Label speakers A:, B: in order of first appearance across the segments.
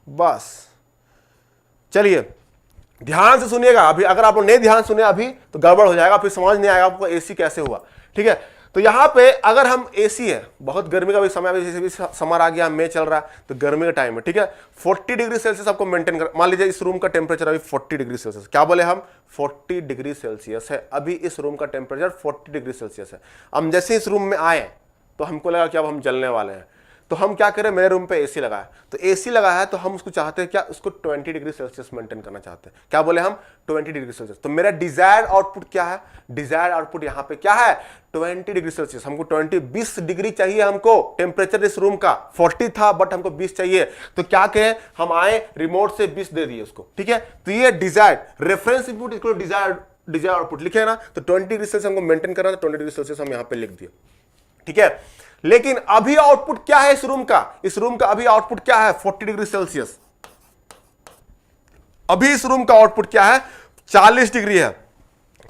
A: बस चलिए ध्यान से सुनिएगा, अभी अगर आप लोग नहीं ध्यान सुने अभी तो गड़बड़ हो जाएगा, फिर समझ नहीं आएगा आपको एसी कैसे हुआ। ठीक है, तो यहां पे अगर हम एसी है, बहुत गर्मी का भी समय, अभी जैसे भी समर आ गया, मई चल रहा है तो गर्मी का टाइम है। ठीक है, 40 डिग्री सेल्सियस आपको मेंटेन कर, मान लीजिए इस रूम का टेम्परेचर अभी 40 डिग्री सेल्सियस, क्या बोले हम 40 डिग्री सेल्सियस है, अभी इस रूम का टेम्परेचर 40 डिग्री सेल्सियस है। हम जैसे इस रूम में आए तो हमको लगा कि अब हम जलने वाले हैं, तो हम क्या करें, मेरे रूम पे एसी लगा है, तो एसी लगा है तो हम उसको चाहते हैं क्या, उसको 20 डिग्री सेल्सियस मेंटेन करना चाहते हैं, क्या बोले हम 20 डिग्री सेल्सियस। तो मेरा डिजायर्ड आउटपुट क्या है, डिजायर्ड आउटपुट यहां पे क्या है 20 डिग्री सेल्सियस। हमको 20 डिग्री चाहिए, हमको टेम्परेचर इस रूम का 40 था बट हमको 20 चाहिए, तो क्या कहें, हम आए रिमोट से 20 दे दिए उसको। ठीक है, तो ये डिजायर्ड रेफरेंस इनपुट इसको डिजायर्ड आउटपुट लिखे है ना, तो 20 डिग्री सेल्सियस हमको मेंटेन करना था, 20 डिग्री सेल्सियस हम यहां पे लिख दिए। ठीक है, लेकिन अभी आउटपुट क्या है इस रूम का, इस रूम का अभी आउटपुट क्या है 40 डिग्री सेल्सियस। अभी इस रूम का आउटपुट क्या है 40 डिग्री है,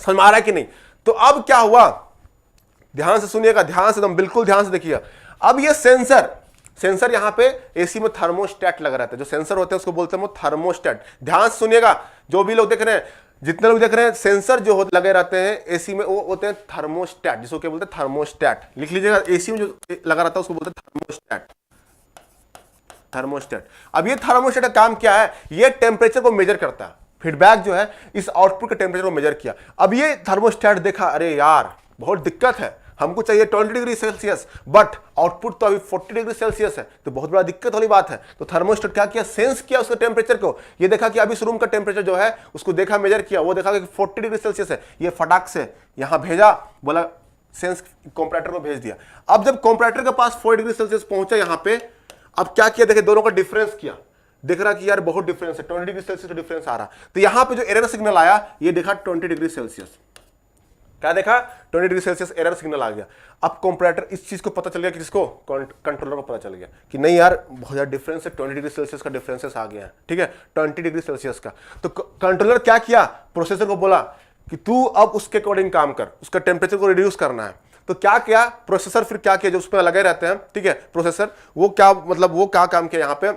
A: समझ में आ रहा है कि नहीं। तो अब क्या हुआ, ध्यान से सुनिएगा, ध्यान से एकदम बिल्कुल ध्यान से देखिएगा। अब ये सेंसर यहां पे एसी में थर्मोस्टेट लगा रहता है, जो सेंसर होते हैं उसको बोलते हैं वो थर्मोस्टेट। ध्यान से सुनिएगा, जो भी लोग देख रहे हैं, जितने लोग देख रहे हैं, सेंसर जो लगे रहते हैं एसी में वो होते हैं थर्मोस्टेट, जिसको क्या बोलते हैं थर्मोस्टेट, लिख लीजिएगा, एसी में जो लगा रहता है उसको बोलते हैं थर्मोस्टेट। थर्मोस्टेट, अब ये थर्मोस्टेट का काम क्या है, ये टेम्परेचर को मेजर करता है, फीडबैक जो है इस आउटपुट के टेम्परेचर को मेजर किया। अब ये थर्मोस्टेट देखा, अरे यार बहुत दिक्कत है, हमको चाहिए 20 डिग्री सेल्सियस बट आउटपुट तो अभी 40 डिग्री सेल्सियस है, तो बहुत बड़ा दिक्कत वाली बात है। तो थर्मोस्टेट क्या किया, सेंस किया उसके टेम्परेचर को, ये देखा कि अभी इस रूम का टेम्परेचर जो है उसको देखा, मेजर किया, वो देखा कि 40 डिग्री सेल्सियस है, ये फटाक से यहां भेजा, बोला सेंस कंपैरेटर को भेज दिया। अब जब कंपैरेटर के पास 40 डिग्री सेल्सियस पहुंचा यहां पे, अब क्या किया, देखे दोनों का डिफरेंस किया, देख रहा कि यार बहुत डिफरेंस है, 20 डिग्री सेल्सियस का डिफरेंस आ रहा, तो यहां पे जो एरर सिग्नल आया ये देखा 20 डिग्री सेल्सियस, क्या देखा 20 डिग्री सेल्सियस एरर सिग्नल आ गया। अब कंपैरेटर इस चीज को पता चल गया कि किसको, कंट्रोलर को पता चल गया कि नहीं यार बहुत ज्यादा डिफरेंस है, 20 डिग्री सेल्सियस का डिफरेंसेस आ गया है। ठीक है, 20 डिग्री सेल्सियस का, तो कंट्रोलर क्या किया, प्रोसेसर को बोला कि तू अब उसके अकॉर्डिंग काम कर, उसका टेम्परेचर को रिड्यूस करना है। तो क्या किया प्रोसेसर, फिर क्या किया, जो उस पर लगे रहते हैं, ठीक है प्रोसेसर, वो क्या मतलब वो क्या काम किया यहां पे,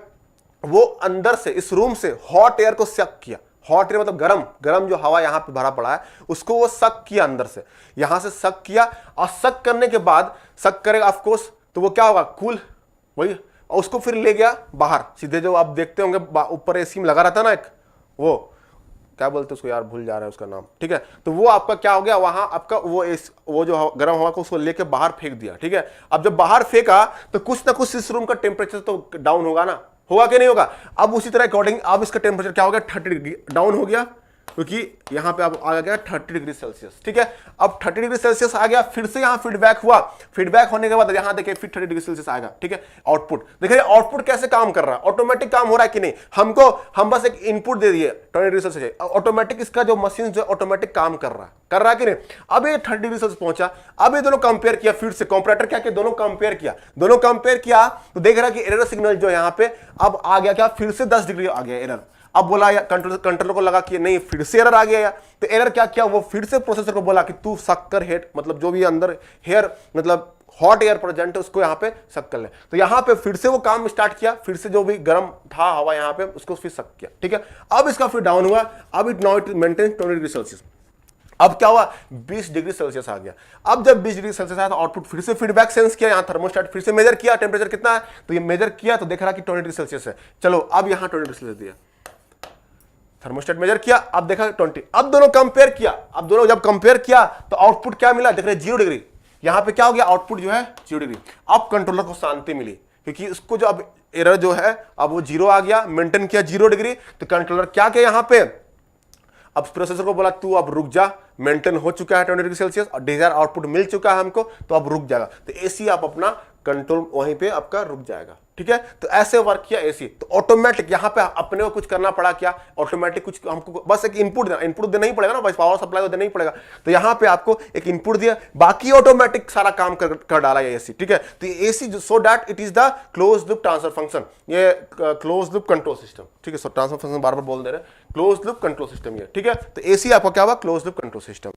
A: वो अंदर से इस रूम से हॉट एयर को सक किया, हॉट एयर मतलब गरम जो हवा यहां पे भरा पड़ा है उसको वो सक किया अंदर से, यहां से सक किया, और सक करने के बाद, सक करेगा ऑफ कोर्स तो वो क्या होगा कूल, वही, और उसको फिर ले गया बाहर सीधे, जो आप देखते होंगे ऊपर एसी में लगा रहता ना एक, वो क्या बोलते उसको यार भूल जा रहा है उसका नाम। ठीक है, तो वो आपका क्या हो गया, वहां आपका वो जो गर्म हवा को उसको लेके बाहर फेंक दिया। ठीक है, अब जब बाहर फेंका तो कुछ ना कुछ इस रूम का टेम्परेचर तो डाउन होगा ना, होगा कि नहीं होगा। अब उसी तरह अकॉर्डिंग अब इसका टेम्परेचर क्या हो गया 30 डिग्री डाउन हो गया, क्योंकि यहां पे अब आ गया 30 डिग्री सेल्सियस। ठीक है, अब 30 डिग्री सेल्सियस आ गया, फिर से यहां फीडबैक हुआ, फीडबैक होने के बाद यहां देखिए फिर 30 डिग्री सेल्सियस आएगा। ठीक है, आउटपुट देखिए, आउटपुट कैसे काम कर रहा है, ऑटोमेटिक काम हो रहा है कि नहीं, हम बस एक इनपुट दे दिए 20 डिग्री सेल्सियस, ऑटोमेटिक इसका जो मशीन जो ऑटोमेटिक काम कर रहा है कि नहीं। अब ये 30 डिग्री सेल्सियस पहुंचा, अब ये दोनों कंपेयर किया, फिर से कंपैरेटर क्या किया, दोनों कंपेयर किया तो देख रहा है कि एरर सिग्नल जो यहां पे अब आ गया क्या, फिर से 10 डिग्री आ गया एरर। अब बोला कंट्रोलर को लगा कि नहीं फिर से एरर आ गया, तो एरर क्या किया, वो फिर से प्रोसेसर को बोला कि तू सक कर हेड, मतलब जो भी अंदर हेयर मतलब हॉट एयर प्रेजेंट है उसको यहां पे सक कर ले। तो यहां पे फिर से वो काम स्टार्ट किया, फिर से जो भी गर्म था हवा यहां पे उसको फिर सक किया। ठीक है, अब इसका फिर डाउन हुआ, अब it now it maintain 20 degree Celsius. अब क्या हुआ 20 डिग्री सेल्सियस आ गया। अब जब 20 डिग्री सेल्सियस आया तो आउटपुट फिर से फीडबैक सेंस किया, यहां थर्मोस्टेट फिर से मेजर किया टेम्परेचर कितना है, तो ये मेजर किया तो देख रहा कि 20 डिग्री सेल्सियस है। चलो अब यहां 20 डिग्री सेल्सियस दिया, थर्मोस्टेट मेजर किया, अब देखा 20, अब दोनों कंपेयर किया, अब दोनों जब कंपेयर किया तो आउटपुट क्या मिला, देख रहे 0 डिग्री, यहां पे क्या हो गया आउटपुट जो है 0 डिग्री। अब कंट्रोलर को शांति मिली, क्योंकि उसको जो अब एरर जो है अब वो 0 आ गया, मेंटेन किया 0 डिग्री, तो कंट्रोलर क्या किया यहां पे, अब प्रोसेसर को बोला तू अब रुक जा, मेंटेन हो चुका है 20 डिग्री सेल्सियस और डिजायर आउटपुट मिल चुका है हमको, तो अब रुक जाएगा, तो एसी आप अपना कंट्रोल वहीं पे आपका रुक जाएगा। ठीक है, तो ऐसे वर्क किया एसी, तो ऑटोमेटिक यहां पे अपने को कुछ करना पड़ा क्या, ऑटोमेटिक कुछ हमको बस एक इनपुट देना ही पड़ेगा ना, बस पावर सप्लाई तो देना ही पड़ेगा, तो यहां पे आपको एक इनपुट दिया, बाकी ऑटोमेटिक सारा काम कर डाला ये एसी। ठीक है, तो ये AC so that it is the close loop transfer function, ये क्लोज लूप कंट्रोल सिस्टम। ठीक है, सो ट्रांसफर फंक्शन बार बार बोल दे रहे हैं, क्लोज लूप कंट्रोल सिस्टम ये। ठीक है, तो एसी आपका क्या हुआ क्लोज लूप कंट्रोल सिस्टम।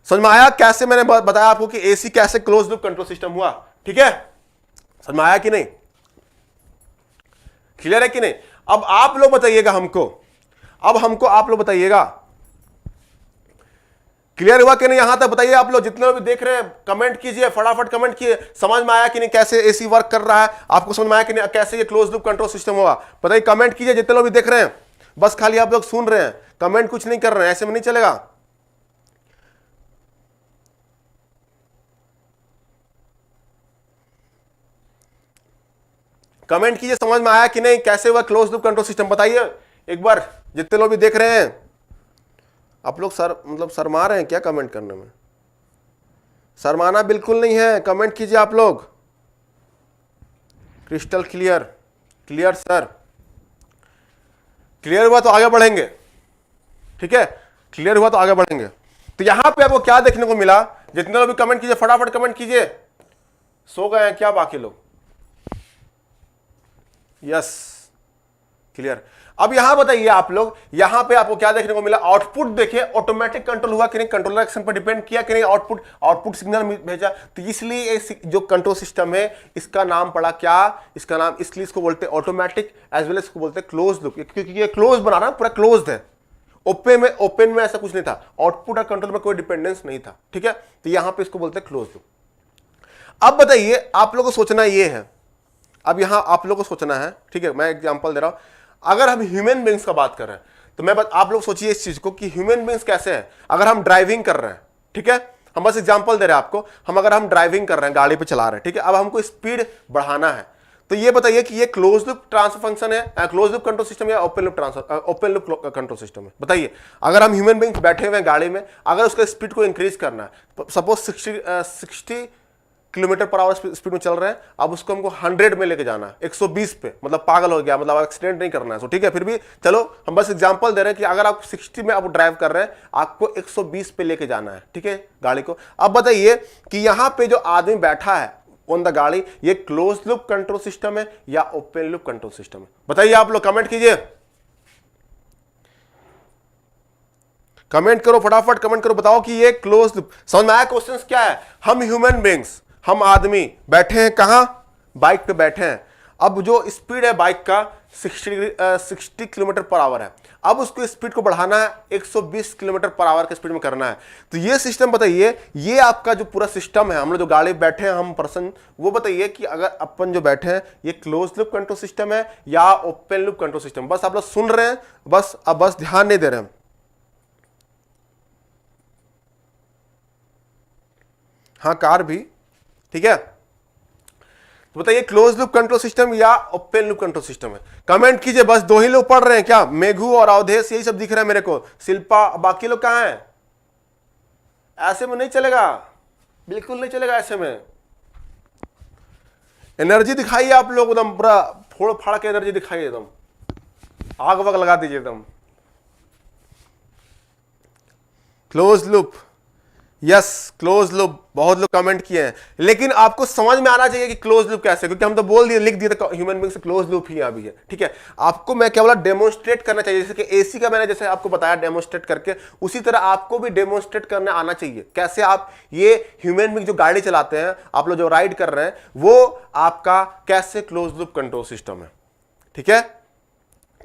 A: समझ में आया कैसे, मैंने बताया आपको कि एसी कैसे क्लोज लूप कंट्रोल सिस्टम हुआ। ठीक है, समझ में आया कि नहीं, क्लियर है कि नहीं? अब आप लोग बताइएगा हमको, अब हमको आप लोग बताइएगा क्लियर हुआ कि नहीं? यहां तक बताइए आप लोग, जितने लोग भी देख रहे हैं कमेंट कीजिए, फटाफट कमेंट कीजिए। समझ में आया कि नहीं कैसे एसी वर्क कर रहा है? आपको समझ में आया कि नहीं कैसे ये क्लोज लूप कंट्रोल सिस्टम होगा? बताइए, कमेंट कीजिए जितने लोग भी देख रहे हैं। बस खाली आप लोग सुन रहे हैं, कमेंट कुछ नहीं कर रहे हैं, ऐसे में नहीं चलेगा। कमेंट कीजिए समझ में आया कि नहीं कैसे हुआ क्लोज लूप कंट्रोल सिस्टम, बताइए एक बार जितने लोग भी देख रहे हैं। आप लोग शर्मा रहे हैं क्या कमेंट करने में? शर्माना बिल्कुल नहीं है, कमेंट कीजिए आप लोग। Crystal clear, clear sir, clear हुआ तो आगे बढ़ेंगे, ठीक है? क्लियर हुआ तो आगे बढ़ेंगे। तो यहां पे आपको क्या देखने को मिला? जितने लोग भी कमेंट कीजिए, फटाफट कमेंट कीजिए। सो गए हैं क्या बाकी लोग? Yes, clear. अब यहां बताइए आप लोग, यहां पे आपको क्या देखने को मिला? आउटपुट देखिए, ऑटोमेटिक कंट्रोल हुआ कि नहीं, कंट्रोलर एक्शन पर डिपेंड किया कि नहीं, आउटपुट सिग्नल भेजा। तो इसलिए जो कंट्रोल सिस्टम है इसका नाम पड़ा क्या? इसका नाम, इसलिए इसको बोलते हैं ऑटोमेटिक, एज वेल इसको बोलते हैं क्लोज लूप, क्योंकि ये क्लोज बना रहा है, पूरा क्लोज्ड है। ओपन में ऐसा कुछ नहीं था, आउटपुट और कंट्रोल में कोई डिपेंडेंस नहीं था, ठीक है? तो यहां पर इसको बोलते हैं क्लोज लूप। अब बताइए, आप लोगों को सोचना ये है, अब यहां आप लोगों को सोचना है, ठीक है? मैं एग्जांपल दे रहा हूं। अगर हम ह्यूमन बींग्स का बात कर रहे हैं तो आप लोग सोचिए इस चीज को कि ह्यूमन बींग्स कैसे हैं। अगर हम ड्राइविंग कर रहे हैं, ठीक है, हम बस एग्जांपल दे रहे हैं आपको, अगर हम ड्राइविंग कर रहे हैं, गाड़ी पे चला रहे हैं, ठीक है, अब हमको स्पीड बढ़ाना है, तो ये बताइए कि ये क्लोज लूप ट्रांसफर फंक्शन है, क्लोज लूप कंट्रोल सिस्टम या ओपन लूप कंट्रोल सिस्टम है? बताइए। अगर हम ह्यूमन बींग्स बैठे हुए हैं गाड़ी में, अगर उसका स्पीड को इंक्रीज करना है, suppose 60 kilometre per hour speed में चल रहे हैं, अब उसको हमको 100 में लेके जाना है, 120 पे, मतलब पागल हो गया, मतलब एक्सीडेंट नहीं करना है। तो ठीक है, फिर भी चलो हम बस एग्जांपल दे रहे हैं कि अगर आप 60 में आप ड्राइव कर रहे हैं, आपको 120 पे लेके जाना है, ठीक है, गाड़ी को। अब बताइए कि यहां पे जो आदमी बैठा है ऑन द गाड़ी, ये क्लोज लूप कंट्रोल सिस्टम है या ओपन लूप कंट्रोल सिस्टम है? बताइए आप लोग, कमेंट कीजिए, कमेंट करो, फटाफट कमेंट करो, बताओ कि ये क्लोज लूप। समझ में आया क्वेश्चन क्या है? हम ह्यूमन बींग्स, हम आदमी बैठे हैं कहां? बाइक पे बैठे हैं। अब जो स्पीड है बाइक का 60 किलोमीटर पर आवर है, अब उसको स्पीड को बढ़ाना है, 120 किलोमीटर पर आवर के स्पीड में करना है। तो ये सिस्टम बताइए, ये आपका जो पूरा सिस्टम है, हम लोग जो गाड़ी बैठे हैं, हम पर्सन, वो बताइए कि अगर अपन जो बैठे हैं, ये क्लोज लूप कंट्रोल सिस्टम है या ओपन लूप कंट्रोल सिस्टम? बस आप लोग सुन रहे हैं, बस ध्यान नहीं दे रहे हैं। हाँ, कार भी, ठीक है। तो बताइए क्लोज लूप कंट्रोल सिस्टम या ओपन लूप कंट्रोल सिस्टम है? कमेंट कीजिए। बस 2 ही लोग पढ़ रहे हैं क्या? मेघू और अवधेश, यही सब दिख रहा है मेरे को। शिल्पा, बाकी लोग कहां हैं? ऐसे में नहीं चलेगा, बिल्कुल नहीं चलेगा ऐसे में। एनर्जी दिखाइए आप लोग, एकदम पूरा फोड़ फाड़ के एनर्जी दिखाइए, एकदम आग वग लगा दीजिए एकदम। Close loop, yes, close loop. बहुत लोग कमेंट किए हैं, लेकिन आपको समझ में आना चाहिए कि क्लोज लूप कैसे, क्योंकि हम तो बोल दिए, लिख दिए तो ह्यूमन बीइंग से क्लोज लूप ही अभी है, ठीक है। आपको मैं क्या बोला, डेमोन्स्ट्रेट करना चाहिए, जैसे कि एसी का मैंने जैसे आपको बताया डेमोन्स्ट्रेट करके, उसी तरह आपको भी डेमोन्स्ट्रेट करना आना चाहिए। कैसे आप ये ह्यूमन बीइंग जो गाड़ी चलाते हैं, आप लोग जो राइड कर रहे हैं, वो आपका कैसे क्लोज लूप कंट्रोल सिस्टम है, ठीक है।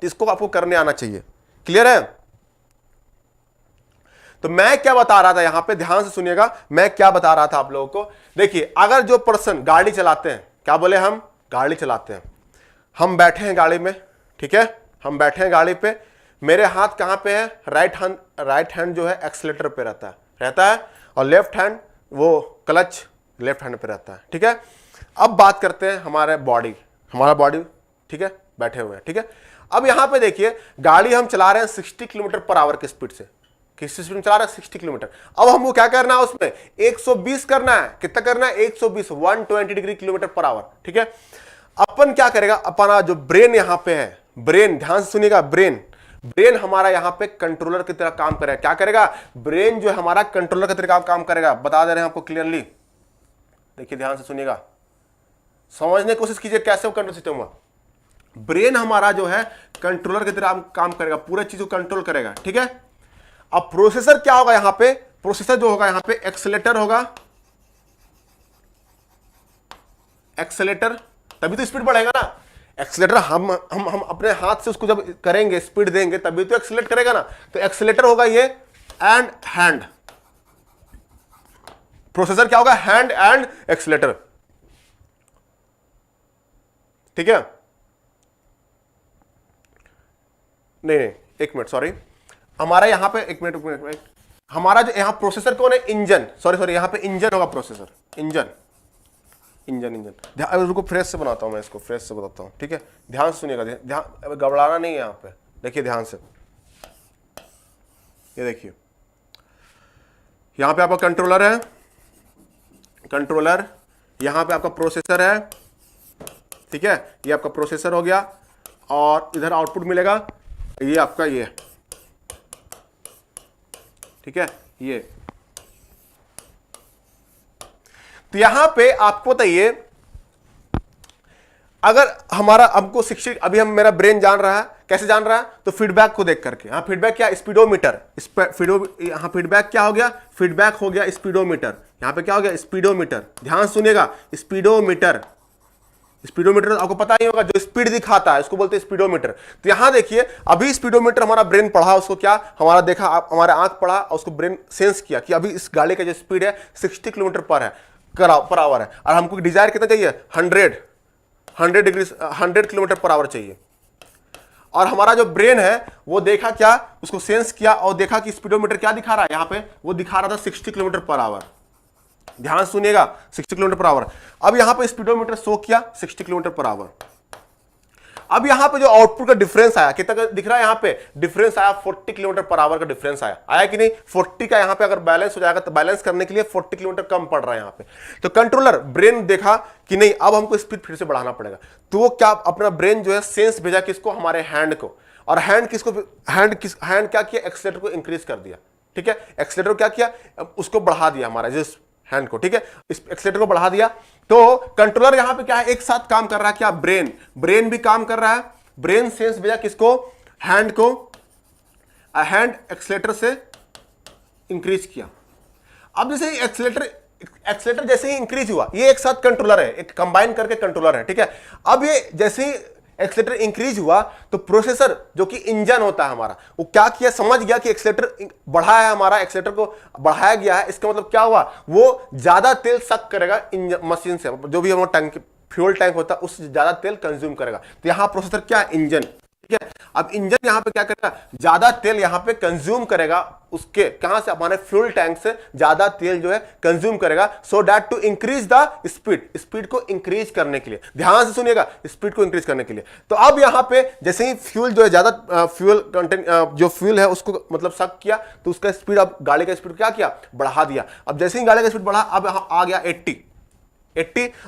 A: इसको आपको करने आना चाहिए, क्लियर है। तो मैं क्या बता रहा था यहां पे, ध्यान से सुनिएगा, मैं क्या बता रहा था आप लोगों को। देखिए, अगर जो पर्सन गाड़ी चलाते हैं, क्या बोले, हम गाड़ी चलाते हैं, हम बैठे हैं गाड़ी में, ठीक है, हम बैठे हैं गाड़ी पे, मेरे हाथ कहां पे है? राइट हैंड जो है एक्सीलेटर पे रहता है, और लेफ्ट हैंड वो क्लच लेफ्ट हैंड पे रहता है, ठीक है। अब बात करते हैं हमारा बॉडी, ठीक है, बैठे हुए हैं, ठीक है। अब यहां पे देखिए, गाड़ी हम चला रहे हैं 60 किलोमीटर पर आवर की स्पीड से, किस स्पीड में चला रहा है? 60 किलोमीटर। अब हमको क्या करना है? उसमें 120 करना है। कितना करना है? 120, 120 डिग्री किलोमीटर पर आवर, ठीक है। अपन क्या करेगा? अपना जो ब्रेन यहां पे है, ब्रेन, ध्यान से सुनिएगा, ब्रेन हमारा यहां पे कंट्रोलर की तरह काम करेगा। क्या करेगा? ब्रेन जो हमारा कंट्रोलर की तरह काम करेगा। बता दे रहे हैं आपको क्लियरली, देखिए ध्यान से सुनिएगा, समझने की कोशिश कीजिए कैसे वो कंट्रोल सिस्टम हुआ। ब्रेन हमारा जो है कंट्रोलर की तरह काम करेगा, पूरे चीज को कंट्रोल करेगा, ठीक है। अब प्रोसेसर क्या होगा यहां पे? प्रोसेसर जो होगा यहां पे एक्सेलेटर होगा, एक्सेलेटर, तभी तो स्पीड बढ़ेगा ना। एक्सीलेटर हम अपने हाथ से उसको जब करेंगे, स्पीड देंगे तभी तो एक्सीलेट करेगा ना। तो एक्सीलेटर होगा ये एंड हैंड, प्रोसेसर क्या होगा, हैंड एंड एक्सीलेटर, ठीक है। नहीं एक मिनट, सॉरी, हमारा यहां पे एक मिनट, हमारा जो यहां प्रोसेसर कौन है, इंजन, सॉरी यहां पे इंजन होगा, प्रोसेसर इंजन, इंजन रुको फ्रेश से बनाता हूं मैं इसको, फ्रेश से बताता हूं, ठीक है। ध्यान से सुनिएगा, ध्यान घबराना नहीं है यहां पे, देखिए ध्यान से, ये देखिए यहां पे आपका कंट्रोलर है, कंट्रोलर, यहां पे आपका प्रोसेसर है, ठीक है, ये आपका प्रोसेसर हो गया, और इधर आउटपुट मिलेगा, ये आपका ये, ठीक है, ये। तो यहां पे आपको बताइए, अगर हमारा हमको 60, अभी हम मेरा ब्रेन जान रहा है, कैसे जान रहा है, तो फीडबैक को देख करके। हाँ फीडबैक क्या, स्पीडोमीटर, यहां फीडबैक क्या हो गया, फीडबैक हो गया स्पीडोमीटर, यहां पे क्या हो गया, स्पीडोमीटर, ध्यान सुनिएगा, स्पीडोमीटर, स्पीडोमीटर आपको पता ही होगा, जो स्पीड दिखाता है उसको बोलते हैं स्पीडोमीटर। तो यहां देखिए, अभी स्पीडोमीटर हमारा ब्रेन पढ़ा, उसको क्या हमारा देखा, हमारा आंख पढ़ा और उसको ब्रेन सेंस किया कि अभी इस गाड़ी का जो स्पीड है 60 किलोमीटर पर आवर है, और हमको डिजायर कितना चाहिए, 100 किलोमीटर पर आवर चाहिए। और हमारा जो ब्रेन है वो देखा क्या, उसको सेंस किया और देखा कि स्पीडोमीटर क्या दिखा रहा है, यहां पे वो दिखा रहा था 60 किलोमीटर पर आवर। ध्यान सुनिएगा, 60 किलोमीटर पर आवर। अब यहां पे स्पीडोमीटर शो किया 60 किलोमीटर पर आवर। अब यहां पे जो आउटपुट का डिफरेंस आया, कितना का दिख रहा है, यहां पे डिफरेंस आया 40 किलोमीटर पर आवर का डिफरेंस आया कि नहीं, 40 का यहां पे अगर बैलेंस हो जाएगा तो बैलेंस करने के लिए 40 किलोमीटर कम पड़ रहा है यहां पे। तो कंट्रोलर ब्रेन देखा कि नहीं, अब हमको स्पीड फिर से बढ़ाना पड़ेगा, तो वो क्या, अपना ब्रेन जो है सेंस भेजा किसको, हमारे हैंड को, और हैंड क्या किया, एक्सीलेटर को इंक्रीज कर दिया, ठीक है। एक्सीलेटर क्या किया, उसको बढ़ा दिया, हमारा जिस हैंड को, ठीक है, इस एक्सीलेटर को बढ़ा दिया। तो कंट्रोलर यहां पे क्या है, एक साथ काम कर रहा है, क्या, ब्रेन भी काम कर रहा है, ब्रेन सेंस भेजा किसको, हैंड को, हैंड एक्सीलेटर से इंक्रीज किया। अब जैसे एक्सीलेटर जैसे ही इंक्रीज हुआ, ये एक साथ कंट्रोलर है, एक कंबाइन करके कंट्रोलर है, ठीक है। अब ये जैसे ही एक्सीलेटर इंक्रीज हुआ तो प्रोसेसर जो कि इंजन होता है हमारा, वो क्या किया, समझ गया कि एक्सीलेटर बढ़ा है, हमारा एक्सीलेटर को बढ़ाया गया है, इसका मतलब क्या हुआ, वो ज्यादा तेल सक करेगा मशीन से, जो भी हमारा टैंक फ्यूल टैंक होता है उससे ज्यादा तेल कंज्यूम करेगा। तो यहां प्रोसेसर क्या, इंजन, ठीक है। अब इंजन यहां पे क्या करेगा, ज्यादा तेल यहां पे कंज्यूम करेगा, उसके कहां से, हमारे फ्यूल टैंक से ज्यादा तेल जो है कंज्यूम करेगा, so that to increase the speed को इंक्रीज करने के लिए, ध्यान से सुनिएगा, स्पीड को इंक्रीज करने के लिए। तो अब यहां पे जैसे ही फ्यूल जो है ज्यादा फ्यूल कंटेंट जो फ्यूल है उसको मतलब सक किया, तो उसका स्पीड, अब गाड़ी का स्पीड क्या किया, बढ़ा दिया। अब जैसे ही गाड़ी का स्पीड बढ़ा, अब आ गया 80,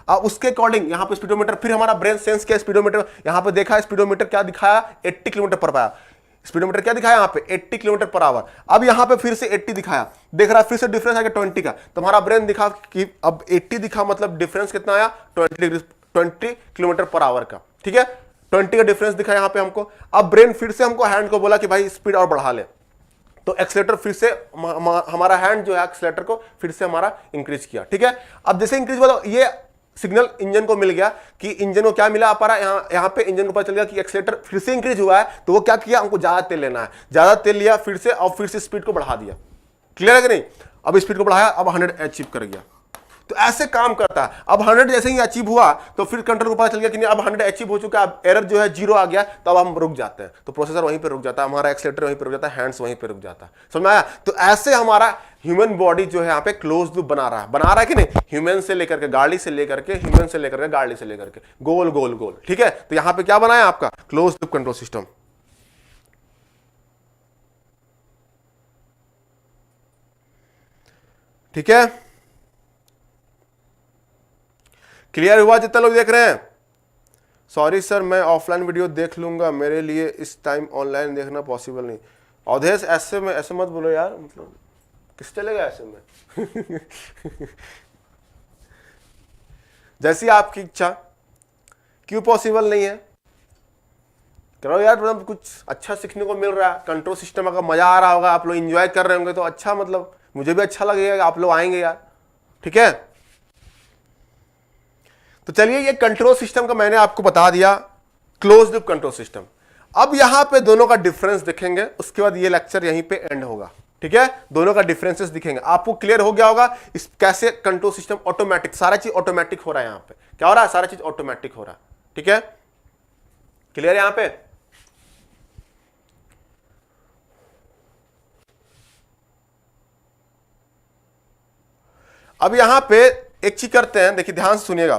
A: उसके अकॉर्डिंग यहां पे स्पीडोमीटर, फिर हमारा ब्रेन सेंस किया, स्पीडोमीटर यहां पे देखा, स्पीडोमीटर क्या दिखाया, 80 किलोमीटर पर आवर, स्पीडोमीटर क्या दिखाया यहां पे, 80 किलोमीटर पर आवर। अब यहां पे फिर से 80 दिखाया, देख रहा है फिर से डिफरेंस आ गया 20 का, तो हमारा ब्रेन दिखा कि अब 80 दिखा, मतलब डिफरेंस कितना आया, 20 किलोमीटर पर आवर का, ठीक है, 20 का डिफरेंस दिखा यहां पे हमको। अब ब्रेन फिर से हमको हैंड को बोला कि भाई स्पीड और बढ़ा ले, तो एक्सीलेटर फिर से हमारा हैंड जो है एक्सीलेटर को फिर से हमारा इंक्रीज किया, ठीक है। अब जैसे इंक्रीज हुआ तो ये सिग्नल इंजन को मिल गया कि इंजन को क्या मिला, आप यहां पे इंजन को पता चल गया कि एक्सीलेटर फिर से इंक्रीज हुआ है, तो वो क्या किया, हमको ज्यादा तेल लेना है, ज्यादा तेल लिया फिर से, और फिर से स्पीड को बढ़ा दिया, क्लियर है कि नहीं। अब स्पीड को बढ़ाया, अब 100 अचीव कर गया। तो ऐसे काम करता है। अब 100 जैसे ही अचीव हुआ तो फिर कंट्रोल को पता चल गया कि नहीं, अब 100 अचीव हो चुका है, अब एरर जो है 0 आ गया, तो अब हम रुक जाते हैं, तो प्रोसेसर वहीं पे रुक जाता है, हमारा एक्सीलेटर वहीं पे रुक जाता है, हैंड्स वहीं पे रुक जाता है, समझ में आया। तो ऐसे हमारा ह्यूमन बॉडी जो है यहाँ पे क्लोज लूप बना रहा है कि नहीं, ह्यूमन से लेकर के गाड़ी से लेकर के, ह्यूमन से लेकर के गाड़ी से लेकर के, गोल गोल गोल, ठीक है। तो यहाँ पे क्या बनाया आपका क्लोज लूप कंट्रोल सिस्टम, ठीक है। क्लियर हुआ जितना लोग देख रहे हैं। सॉरी सर, मैं ऑफलाइन वीडियो देख लूंगा, मेरे लिए इस टाइम ऑनलाइन देखना पॉसिबल नहीं। अवधेश ऐसे में ऐसे मत बोलो यार, मतलब किस चलेगा ऐसे में जैसी आपकी इच्छा, क्यों पॉसिबल नहीं है, करो यार, मतलब कुछ अच्छा सीखने को मिल रहा है, कंट्रोल सिस्टम का मजा आ रहा होगा, आप लोग एंजॉय कर रहे होंगे तो अच्छा, मतलब मुझे भी अच्छा लगेगा, आप लोग आएंगे यार, ठीक है। तो चलिए, ये कंट्रोल सिस्टम का मैंने आपको बता दिया, क्लोज लूप कंट्रोल सिस्टम। अब यहां पे दोनों का डिफरेंस देखेंगे, उसके बाद ये लेक्चर यहीं पे एंड होगा। ठीक है, दोनों का डिफरेंसेस दिखेंगे, आपको क्लियर हो गया होगा इस कैसे कंट्रोल सिस्टम ऑटोमेटिक, सारा चीज ऑटोमेटिक हो रहा है। यहां पे क्या हो रहा है, सारा चीज ऑटोमेटिक हो रहा है। ठीक है, क्लियर है यहां पे। अब यहां पे एक चीज करते हैं, देखिए ध्यान से सुनिएगा,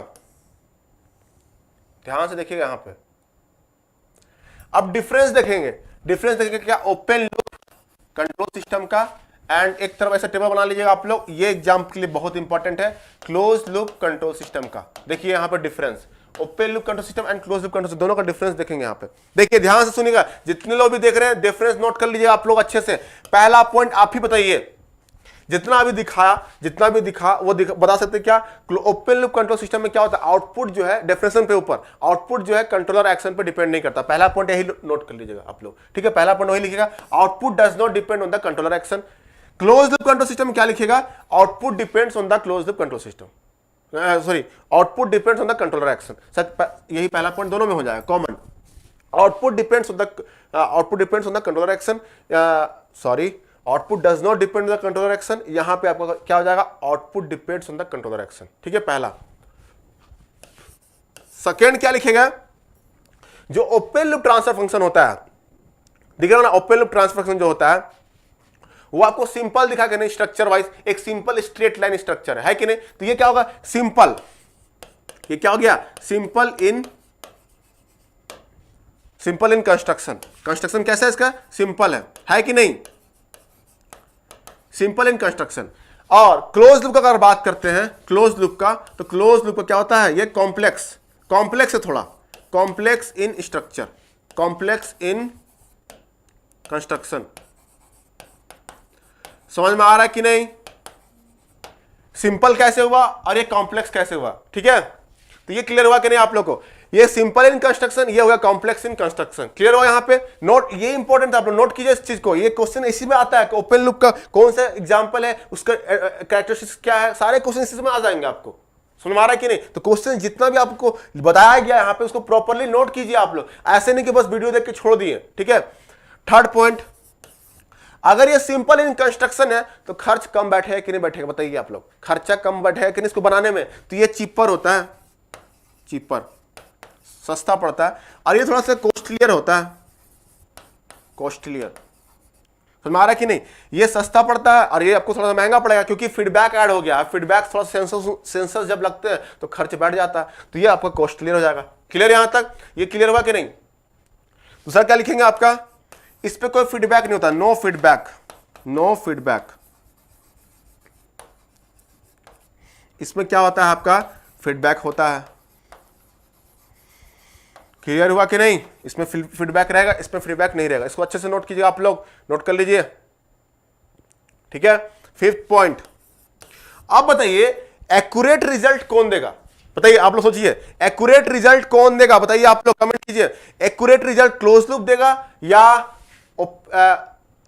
A: ध्यान से देखिएगा यहां पे। अब डिफरेंस देखेंगे, डिफरेंस देखेंगे क्या, ओपन लूप कंट्रोल सिस्टम का एंड एक तरफ ऐसा टेबल बना लीजिएगा आप लोग, ये एग्जाम के लिए बहुत इंपॉर्टेंट है, क्लोज लूप कंट्रोल सिस्टम का। देखिए यहां पे difference, open loop control system and close loop control system, दोनों का डिफरेंस देखेंगे यहां पे। देखिए ध्यान से सुनिएगा, जितने लोग भी देख रहे हैं डिफरेंस नोट कर लीजिएगा आप लोग अच्छे से। पहला पॉइंट आप ही बताइए, जितना भी दिखाया, जितना भी दिखा वो बता सकते क्या, ओपन लूप कंट्रोल सिस्टम में क्या होता है, आउटपुट जो है डेफिनेशन पे ऊपर, आउटपुट जो है कंट्रोलर एक्शन पे डिपेंड नहीं करता। पहला पॉइंट यही नोट कर लीजिएगा आप लोग। ठीक है, पहला पॉइंट वही लिखिएगा, output does not depend on the controller action. Close loop control system में क्या लिखिएगा, output depends on the close loop control system, sorry output depends on the controller action. यही पहला पॉइंट दोनों में हो जाएगा common, output depends on the controller action, sorry output does not depend on the controller action. यहां पे आपका क्या हो जाएगा, output depends on the controller action. ठीक है, पहला। सेकेंड क्या लिखेगा, जो ओपन लूप ट्रांसफर फंक्शन होता है, दिख रहा है ना, ओपन लूप ट्रांसफर फंक्शन जो होता है वो आपको सिंपल दिखा के नहीं, स्ट्रक्चर वाइज एक सिंपल स्ट्रेट लाइन स्ट्रक्चर है कि नहीं। तो ये क्या होगा, सिंपल, ये क्या हो गया, सिंपल इन कंस्ट्रक्शन। कंस्ट्रक्शन कैसा है इसका, सिंपल है कि नहीं, सिंपल इन कंस्ट्रक्शन। और क्लोज लूप का अगर बात करते हैं, क्लोज लूप का, तो क्लोज लूप का क्या होता है, ये कॉम्प्लेक्स है थोड़ा, complex in structure, complex in construction. समझ में आ रहा है कि नहीं, सिंपल कैसे हुआ और ये कॉम्प्लेक्स कैसे हुआ। ठीक है, तो ये क्लियर हुआ कि नहीं आप लोग को, ये सिंपल इन कंस्ट्रक्शन, ये होगा कॉम्प्लेक्स इन कंस्ट्रक्शन। क्लियर हुआ यहाँ पे, नोट, ये इंपॉर्टेंट है, आप लोग नोट कीजिए इस चीज को, ये क्वेश्चन इसी में आता है, ओपन लूप का कौन सा एग्जांपल है, उसका कैरेक्टरिस्टिक्स क्या है, सारे क्वेश्चन इसी में आ जाएंगे आपको। समझ में आ रहा है कि नहीं, तो क्वेश्चन जितना भी आपको बताया गया यहाँ पे उसको प्रॉपरली नोट कीजिए आप लोग, ऐसे नहीं कि बस वीडियो देख के छोड़ दिए। ठीक है, थर्ड पॉइंट, अगर ये सिंपल इन कंस्ट्रक्शन है तो खर्च कम बैठेगा कि नहीं बैठेगा, बताइए आप लोग, खर्चा कम बैठेगा कि नहीं इसको बनाने में, तो ये चीपर होता है, चीपर, सस्ता पड़ता है, और ये थोड़ा सा कॉस्टलियर होता है, कॉस्टलियर। समझ में आ रहा है कि नहीं, ये सस्ता पड़ता है और ये आपको थोड़ा सा महंगा पड़ेगा, क्योंकि फीडबैक ऐड हो गया, फीडबैक थोड़ा सेंसर जब लगते हैं तो खर्च बढ़ जाता है, तो ये आपका कॉस्टलियर हो जाएगा। क्लियर यहां तक, ये क्लियर हुआ कि नहीं। दूसरा क्या लिखेंगे आपका, इस पे कोई फीडबैक नहीं होता, नो फीडबैक, नो फीडबैक। इसमें क्या होता है आपका, फीडबैक होता है। क्लियर हुआ कि नहीं, इसमें फीडबैक रहेगा, इसमें फीडबैक नहीं रहेगा, इसको अच्छे से नोट कीजिए आप लोग, नोट कर लीजिए। ठीक है, फिफ्थ पॉइंट, अब बताइए एक्यूरेट रिजल्ट कौन देगा, बताइए आप लोग सोचिए, एक्यूरेट रिजल्ट कौन देगा, बताइए आप लोग कमेंट कीजिए, एक्यूरेट रिजल्ट क्लोज लूप देगा या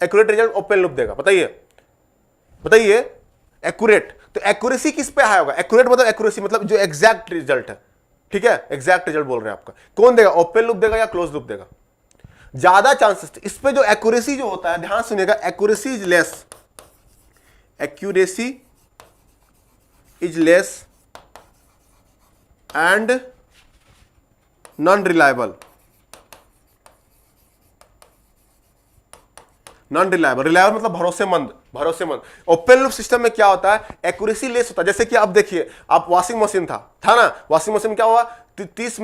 A: एक्यूरेट रिजल्ट ओपन लूप देगा, बताइए, बताइए एक्यूरेट, तो एक्यूरेसी किस पे आया होगा, एक्यूरेट मतलब एक्यूरेसी मतलब जो एग्जैक्ट रिजल्ट है। ठीक है, एग्जैक्ट रिजल्ट बोल रहे हैं आपका, कौन देगा, ओपन लूप देगा या क्लोज लूप देगा, ज्यादा चांसेस इस पे, जो एक्यूरेसी जो होता है, ध्यान सुनिएगा, accuracy is less, accuracy is less and non reliable, non reliable, reliable मतलब भरोसेमंद, भरोसेमंद। ओपन लूप सिस्टम में क्या होता है, एक्यूरेसी लेस होता है, जैसे कि आप देखिए, आप वॉशिंग मशीन था ना, वॉशिंग मशीन में क्या हुआ, 30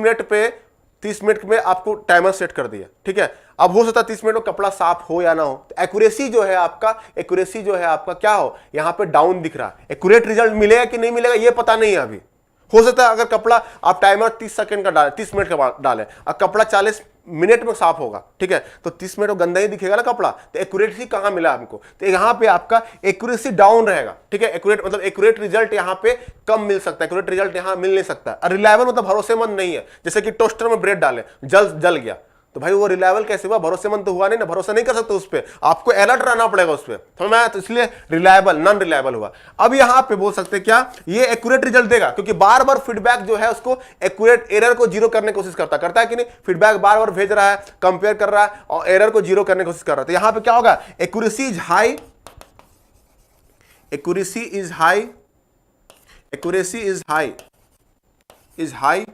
A: मिनट में आपको टाइमर सेट कर दिया। ठीक है, अब हो सकता है 30 मिनट में कपड़ा साफ हो या ना हो, तो एक्यूरेसी जो है आपका, एक्यूरेसी जो है आपका क्या हो, यहां पे डाउन दिख रहा है, एक्यूरेट रिजल्ट मिलेगा कि नहीं मिलेगा ये पता नहीं है अभी। हो सकता है अगर कपड़ा आप टाइमर 30 सेकंड का डालें, 30 मिनट का डालें और कपड़ा 40 मिनट में साफ होगा, ठीक है, तो 30 मिनट में गंदा ही दिखेगा ना कपड़ा, तो एक्यूरेसी कहां मिला हमको, तो यहां पे आपका एक्यूरेसी डाउन रहेगा। ठीक है, एक्यूरेट मतलब एक्यूरेट रिजल्ट यहां पे कम मिल सकता है, एक्यूरेट रिजल्ट यहां मिल नहीं सकता। और रिलायबल मतलब भरोसेमंद नहीं है, जैसे कि टोस्टर में ब्रेड डालें, जल गया, तो भाई वो रिलायबल कैसे हुआ, भरोसेमंद तो हुआ नहीं ना, भरोसा नहीं कर सकते उस पर, आपको अलर्ट रहना पड़ेगा उस पर, समझ में आया, तो इसलिए रिलायबल नॉन रिलायबल हुआ। अब यहां पे बोल सकते क्या, ये एक्यूरेट रिजल्ट देगा, क्योंकि बार बार फीडबैक जो है उसको एक्यूरेट एरर को जीरो करने की कोशिश करता है कि नहीं, फीडबैक बार बार भेज रहा है, कंपेयर कर रहा है और एरर को जीरो करने की कोशिश कर रहा है। तो यहां पे क्या होगा, accuracy is high, accuracy is high, accuracy is high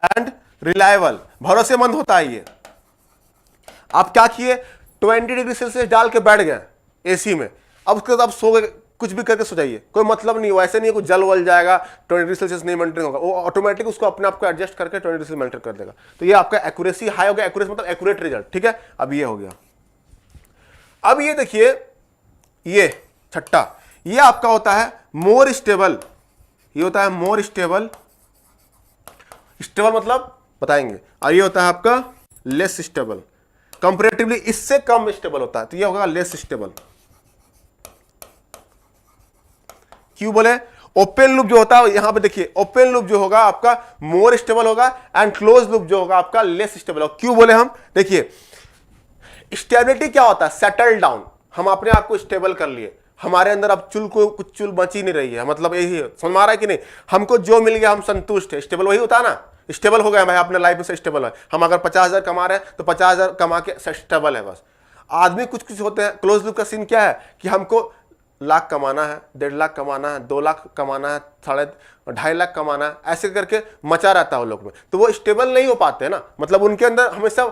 A: and reliable, भरोसेमंद होता है ये। आप क्या किए, 20 डिग्री सेल्सियस डाल के बैठ गए एसी में, अब उसके बाद आप सो गए, कुछ भी करके सो जाइए, कोई मतलब नहीं, वैसे नहीं कुछ जल वल जाएगा, 20 डिग्री सेल्सियस नहीं मेंटेन होगा, वो ऑटोमेटिक उसको अपने आप को एडजस्ट करके 20 डिग्री सेल्सियस मेंटेन कर देगा। तो ये आपका एक्यूरेसी हाई हो गया, एक्यूरेसी मतलब एक्यूरेट रिजल्ट, ठीक है। अब ये हो गया। अब ये देखिए, ये छठा, ये आपका होता है मोर स्टेबल, ये होता है मोर स्टेबल, स्टेबल मतलब बताएंगे, और ये होता है आपका लेस स्टेबल, कंपैरेटिवली इससे कम स्टेबल होता है, तो ये होगा लेस स्टेबल। क्यों बोले, ओपन लूप जो होता है, यहां पे देखिए ओपन लूप जो होगा आपका मोर स्टेबल होगा एंड क्लोज लूप जो होगा आपका लेस स्टेबल होगा। क्यों बोले हम, देखिए स्टेबिलिटी क्या होता है, सेटल डाउन, हम अपने आप को स्टेबल कर लिए, हमारे अंदर अब चुल को कुछ चुल बची नहीं रही है, मतलब यही है, समझ में आ रहा है कि नहीं, हमको जो मिल गया हम संतुष्ट है, स्टेबल वही होता है ना, स्टेबल हो गया भाई, अपने लाइफ में स्टेबल है। हम अगर 50,000 कमा रहे हैं तो 50,000 कमा के स्टेबल है बस। आदमी कुछ कुछ होते हैं, क्लोज लूप का सीन क्या है कि हमको लाख कमाना है, 1.5 लाख कमाना है, 2 लाख कमाना है, 2.5 लाख कमाना है, ऐसे करके मचा रहता है वो लोग में, तो वो स्टेबल नहीं हो पाते ना, मतलब उनके अंदर हमेशा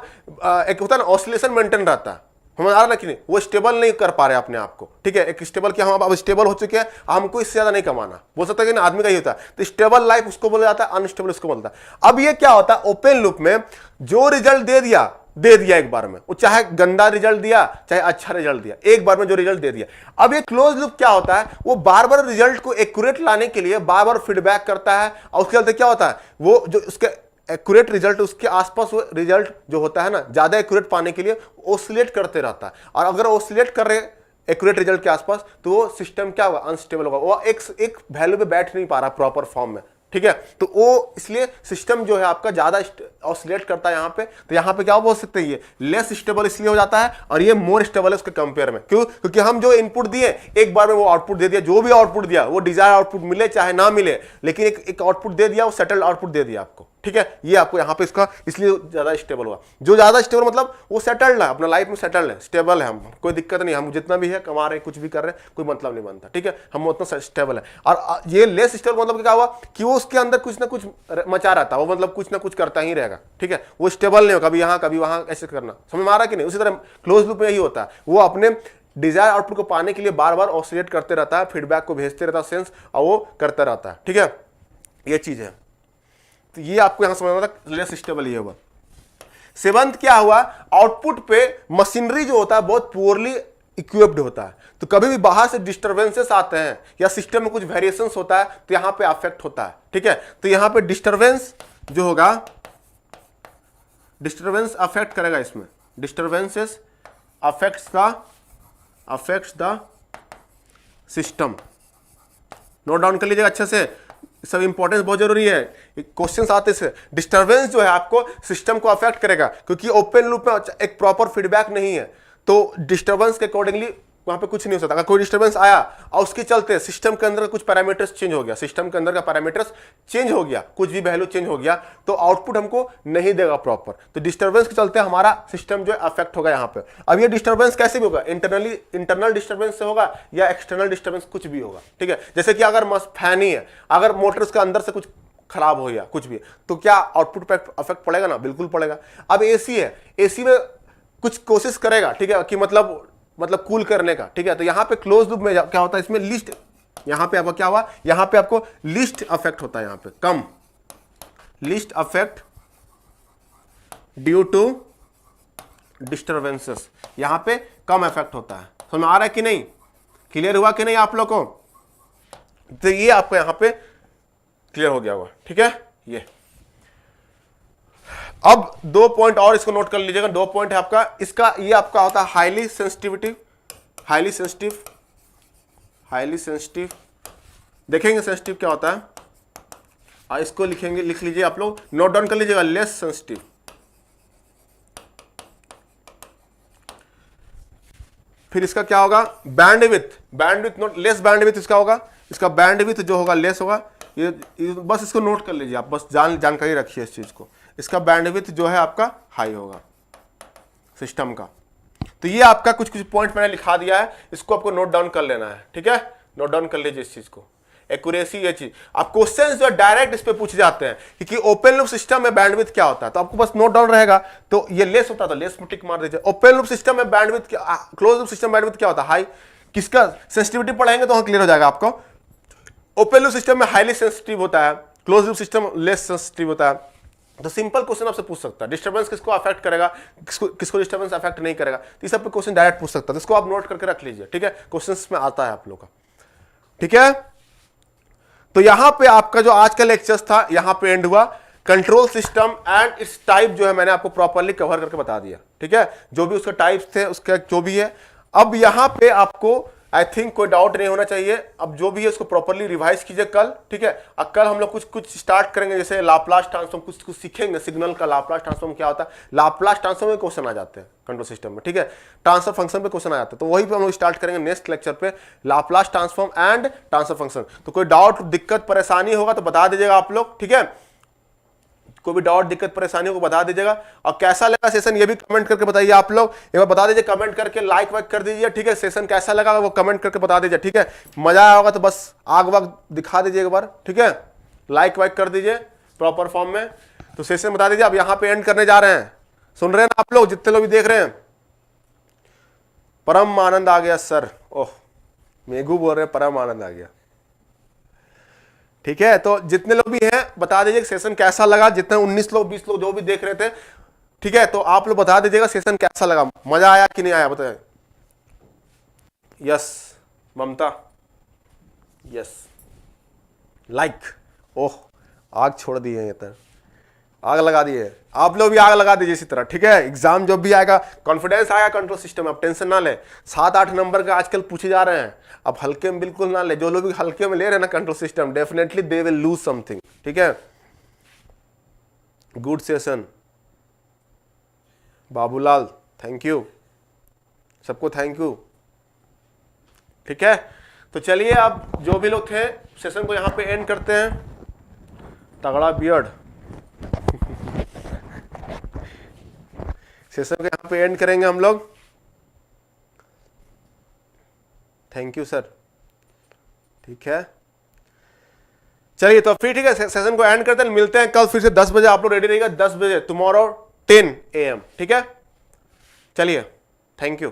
A: एक होता है ना ऑसिलेशन मेंटेन रहता है, हमें आ रहा ना कि नहीं, वो स्टेबल नहीं कर पा रहे अपने आप को, ठीक है। एक स्टेबल क्या, हम अब स्टेबल हो चुके हैं, हमको इससे ज्यादा नहीं कमाना, बोल सकता है कि ना, आदमी का ही होता है। तो स्टेबल लाइफ उसको बोला जाता है, अनस्टेबल उसको बोलता है। अब ये क्या होता है, ओपन लूप में जो रिजल्ट दे दिया एक बार में, वो चाहे गंदा रिजल्ट दिया चाहे अच्छा रिजल्ट दिया, एक बार में जो रिजल्ट दे दिया। अब ये क्लोज लूप क्या होता है, वो बार बार रिजल्ट को एक्यूरेट लाने के लिए बार बार फीडबैक करता है, और उसके चलते क्या होता है, वो जो उसके एक्यूरेट रिजल्ट, उसके आसपास वो रिजल्ट जो होता है ना, ज्यादा एक्यूरेट पाने के लिए ओसिलेट करते रहता है, और अगर ओसिलेट कर रहे एक्यूरेट रिजल्ट के आसपास, तो वो सिस्टम क्या होगा, अनस्टेबल होगा, वो एक वैल्यू पे बैठ नहीं पा रहा प्रॉपर फॉर्म में, ठीक है। तो वो इसलिए सिस्टम जो है आपका ज्यादा ऑसिलेट करता है यहाँ पे, तो यहाँ पे क्या बोल सकते हैं, ये लेस स्टेबल इसलिए हो जाता है, और ये मोर स्टेबल है उसके कंपेयर में। क्यों, क्योंकि हम जो इनपुट दिए एक बार में वो आउटपुट दे दिया, जो भी आउटपुट दिया वो डिजायर आउटपुट मिले चाहे ना मिले, लेकिन एक आउटपुट दे दिया, वो सेटल्ड आउटपुट दे दिया आपको, ठीक है। ये आपको यहाँ पे इसका इसलिए ज्यादा स्टेबल हुआ, जो ज्यादा स्टेबल मतलब वो सेटल्ड है, अपना लाइफ में सेटल्ड है, स्टेबल है, हम कोई दिक्कत नहीं, हम जितना भी है कमा रहे हैं, कुछ भी कर रहे हैं, कोई मतलब नहीं बनता, ठीक है, हम उतना स्टेबल है। और ये लेस स्टेबल मतलब क्या हुआ कि वो उसके अंदर कुछ ना कुछ मचा रहता है, वो मतलब कुछ ना कुछ करता ही रहेगा, ठीक है, वो स्टेबल नहीं हो, कभी यहाँ कभी वहां ऐसे करना, समझ में आ रहा है कि नहीं। उसी तरह क्लोज लूप में यही होता है, वो अपने डिजायर आउटपुट को पाने के लिए बार बार ऑसिलेट करते रहता है, फीडबैक को भेजते रहता है सेंस, और वो करता रहता है, ठीक है, ये चीज है। तो ये आपको यहां समझना था, लेस स्टेबल ये हुआ। सेवंथ क्या हुआ, आउटपुट पे मशीनरी जो होता है बहुत पुअरली इक्विप्ड होता है, तो कभी भी बाहर से डिस्टरबेंसेस आते हैं या सिस्टम में कुछ वेरिएशंस होता है तो यहां पे अफेक्ट होता है, ठीक है। तो यहां पे डिस्टरबेंस जो होगा, डिस्टरबेंस अफेक्ट करेगा, इसमें disturbances affects the system. Note down कर लीजिएगा अच्छे से, सब इंपॉर्टेंस बहुत जरूरी है, क्वेश्चंस आते से। डिस्टरबेंस जो है आपको सिस्टम को अफेक्ट करेगा, क्योंकि ओपन लूप में एक प्रॉपर फीडबैक नहीं है, तो डिस्टरबेंस के अकॉर्डिंगली वहां पे कुछ नहीं हो सकता। अगर कोई डिस्टरबेंस आया और उसके चलते सिस्टम के अंदर कुछ पैरामीटर्स चेंज हो गया, सिस्टम के अंदर का पैरामीटर्स चेंज हो गया, कुछ भी वैल्यू चेंज हो गया, तो आउटपुट हमको नहीं देगा प्रॉपर, तो डिस्टरबेंस के चलते हमारा सिस्टम जो है अफेक्ट होगा यहाँ पे। अब ये डिस्टरबेंस कैसे भी होगा, इंटरनल डिस्टरबेंस से होगा या एक्सटर्नल डिस्टरबेंस, कुछ भी होगा, ठीक है। जैसे कि अगर फैन ही है, अगर मोटर के अंदर से कुछ खराब हो गया कुछ भी, तो क्या आउटपुट पे अफेक्ट पड़ेगा ना, बिल्कुल पड़ेगा। अब एसी है, एसी में कुछ कोशिश करेगा, ठीक है, कि मतलब कूल करने का, ठीक है। तो यहां पे क्लोज लूप में क्या होता है, इसमें लीस्ट, यहां पे आपको क्या हुआ, यहां पे आपको लीस्ट अफेक्ट होता है, यहां पे कम, least affect due to disturbances, यहां पे कम अफेक्ट होता है। समझ में आ रहा है कि नहीं, क्लियर हुआ कि नहीं आप लोग को। तो ये आपको यहां पे क्लियर हो गया होगा, ठीक है। ये अब 2 पॉइंट और इसको नोट कर लीजिएगा, 2 पॉइंट है आपका इसका। ये आपका होता है हाईली सेंसिटिव, देखेंगे सेंसिटिव क्या होता है, और इसको लिखेंगे, लिख लीजिए आप लोग, नोट डाउन कर लीजिएगा, लेस सेंसिटिव, फिर इसका क्या होगा, बैंडविड्थ नोट लेस बैंडविड्थ इसका होगा, इसका बैंडविड्थ जो होगा लेस होगा। ये बस इसको नोट कर लीजिए आप, बस जानकारी रखिए इस चीज को। इसका बैंडविड्थ जो है आपका हाई होगा सिस्टम का। तो ये आपका कुछ पॉइंट मैंने लिखा दिया है, इसको आपको नोट डाउन कर लेना है, ठीक है, नोट डाउन कर लीजिए इस चीज को। एक्यूरेसी ये चीज, अब क्वेश्चन जो डायरेक्ट इस पे पूछे जाते हैं कि ओपन लूप सिस्टम में बैंडविड्थ क्या होता है, तो आपको बस नोट डाउन रहेगा। तो ये लेस होता है तो लेस में टिक मार दीजिए। ओपन लूप सिस्टम में bandwidth, close loop system bandwidth क्या होता है, हाई। किसका सेंसिटिविटी पढ़ेंगे तो क्लियर हो जाएगा आपको। ओपन लूप सिस्टम में हाईली सेंसिटिव होता है, close loop system less sensitive होता है। तो सिंपल क्वेश्चन आपसे पूछ सकता है, डिस्टर्बेंस किसको अफेक्ट करेगा, किसको डिस्टर्बेंस अफेक्ट नहीं करेगा, तो इस सब पे क्वेश्चन डायरेक्ट पूछ सकता है। तो इसको आप नोट करके रख लीजिए, ठीक है, क्वेश्चंस में आता है आप लोग का, ठीक है। तो यहां पे आपका जो आज का लेक्चर था यहां पे एंड हुआ। Control system and it's type जो है मैंने आपको प्रॉपर्ली कवर करके बता दिया, ठीक है, जो भी उसके टाइप्स थे उसका जो भी है। अब यहां पे आपको आई थिंक कोई डाउट नहीं होना चाहिए। अब जो भी है उसको प्रॉपर्ली रिवाइज कीजिए कल, ठीक है। अब कल हम लोग कुछ स्टार्ट करेंगे, जैसे लाप्लास ट्रांसफॉर्म कुछ सीखेंगे, सिग्नल का लाप्लास ट्रांसफॉर्म क्या होता है, लाप्लास ट्रांसफॉर्म में क्वेश्चन आ जाते हैं कंट्रोल सिस्टम में, ठीक है, ट्रांसफर फंक्शन पे क्वेश्चन आ जाता है। तो वही पे हम लोग स्टार्ट करेंगे नेक्स्ट लेक्चर पे, Laplace transform and transfer function. तो कोई डाउट दिक्कत परेशानी होगा तो बता दीजिएगा आप लोग, ठीक है, कोई भी डाउट दिक्कत परेशानी को बता दीजिएगा। और कैसा लगा सेशन ये भी कमेंट करके बताइए आप लोग, एक बार बता दीजिए कमेंट करके, लाइक वाइक कर दीजिए, ठीक है। सेशन कैसा लगा वो कमेंट करके बता दीजिए, ठीक है। मजा आया होगा तो बस आग वाग दिखा दीजिए एक बार, ठीक है, लाइक वाइक कर दीजिए प्रॉपर फॉर्म में। तो सेशन बता दीजिए। अब यहां पे एंड करने जा रहे हैं, सुन रहे हैं ना आप लोग, जितने लोग भी देख रहे हैं। परम आनंद आ गया सर, ओह मेघू बोल रहे हैं परम आनंद आ गया, ठीक है। तो जितने लोग भी हैं बता दीजिए सेशन कैसा लगा, जितने 19 लोग 20 लोग जो भी देख रहे थे, ठीक है। तो आप लोग बता दीजिएगा सेशन कैसा लगा, मजा आया कि नहीं आया बताएं। यस ममता, यस लाइक, ओह आग छोड़ दी है ये तो, आग लगा दी है। आप लोग भी आग लगा दीजिए इसी तरह, ठीक है। एग्जाम जब भी आएगा कॉन्फिडेंस आएगा कंट्रोल सिस्टम में, आप टेंशन ना ले। 7-8 नंबर का आजकल पूछे जा रहे हैं, अब हल्के में बिल्कुल ना ले। जो लोग भी हल्के में ले रहे हैं ना control system, definitely they will lose something, ठीक है। Good session Babulal, thank you सबको, थैंक यू, ठीक है। तो चलिए अब जो भी लोग थे सेशन को यहां पे एंड करते हैं। तगड़ा बियर्ड सेशन को यहां पे एंड करेंगे हम लोग। थैंक यू सर, ठीक है। चलिए तो फिर ठीक है, सेशन को एंड करते हैं, मिलते हैं कल फिर से 10 बजे। आप लोग रेडी रहिएगा 10 बजे, टुमारो 10 AM, ठीक है। चलिए थैंक यू।